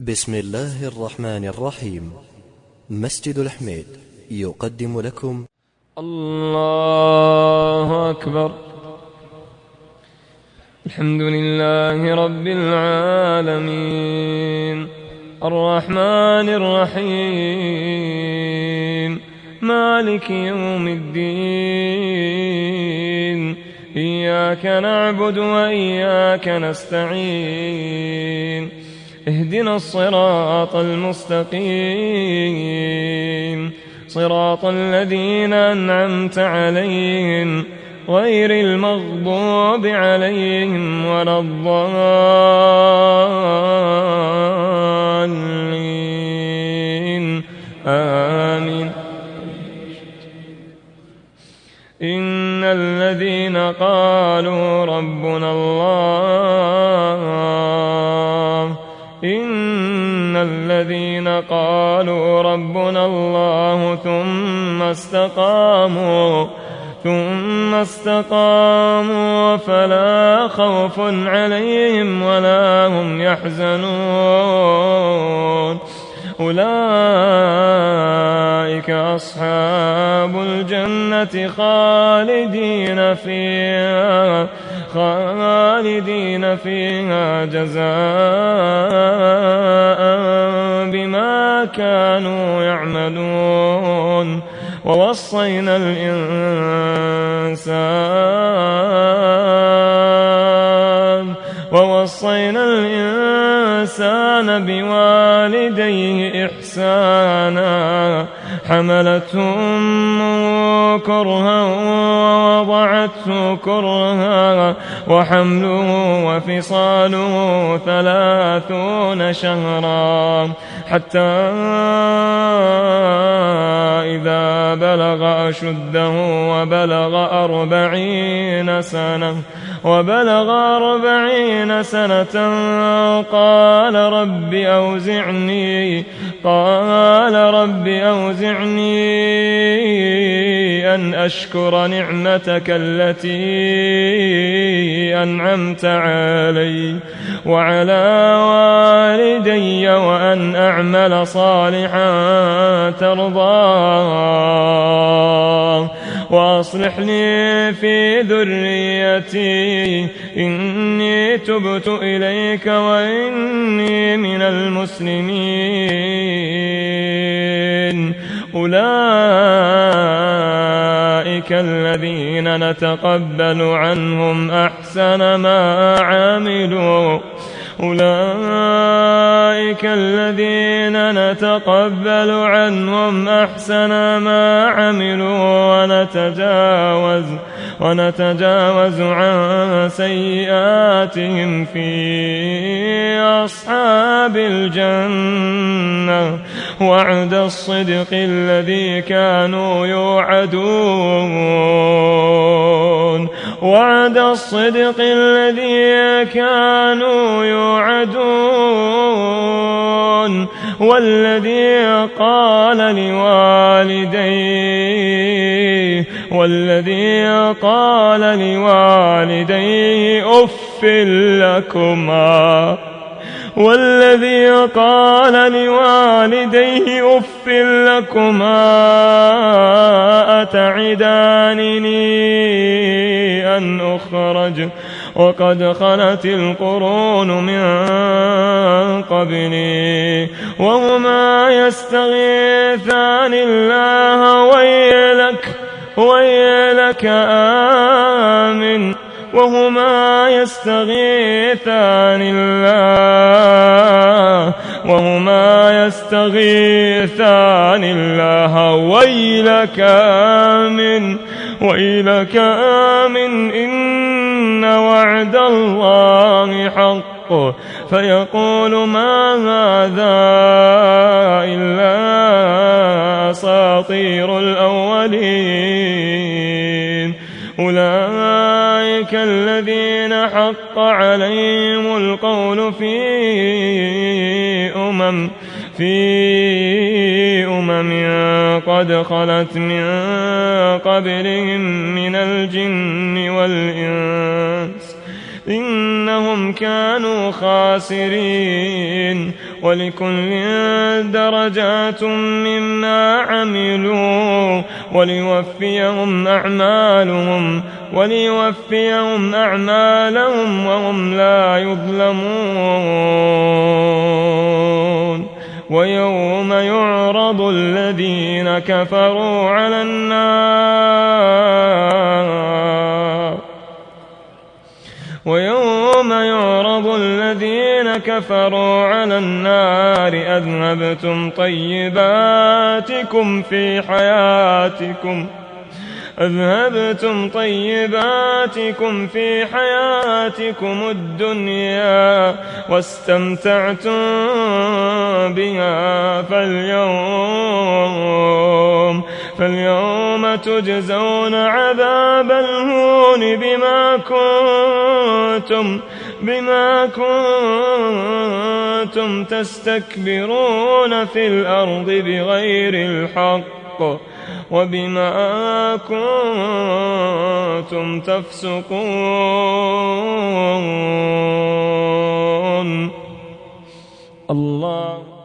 بسم الله الرحمن الرحيم. مسجد الحميد يقدم لكم الله أكبر. الحمد لله رب العالمين الرحمن الرحيم مالك يوم الدين إياك نعبد وإياك نستعين اهدنا الصراط المستقيم صراط الذين أنعمت عليهم غير المغضوب عليهم ولا الضالين آمين. إن الذين قالوا ربنا الله ثم استقاموا فلا خوف عليهم ولا هم يحزنون أولئك أصحاب الجنة خالدين فيها جزاء بما كانوا يعملون. ووصينا الإنسان بوالديه إحسانا حملته أمه كرها ووضعته كرها وحمله وفصاله 30 شهرا حتى إذا بلغ أشده وبلغ 40 سنة قال رب أوزعني أن أشكر نعمتك التي أنعمت علي وعلى والدي وأن أعمل صالحا ترضاه وأصلح لي في ذريتي إني تبت إليك وإني من المسلمين. أولئك الذين نتقبل عنهم أحسن ما عملوا ونتجاوز عن سيئاتهم في أصحاب الجنة وعد الصدق الذي كانوا يوعدون والذي قال لوالديه أف لكما أتعدانني أن أخرج وقد خلت القرون من قبلي وهما يستغيثان الله ويلك آمن ويلك آمن إن وعد الله حق فيقول ما هذا إلا أساطير الأولين. أولئك الذين حق عليهم القول في أمم قد خلت من قبلهم من الجن والإنس إنهم كانوا خاسرين. ولكل درجات مما عملوا وليوفيهم أعمالهم وهم لا يظلمون. ويوم يعرض الذين كفروا على النار أذهبتم طيباتكم في حياتكم الدنيا واستمتعتم بها فاليوم تجزون عذاب الهون بما كنتم تستكبرون في الأرض بغير الحق وبما كنتم تفسقون. الله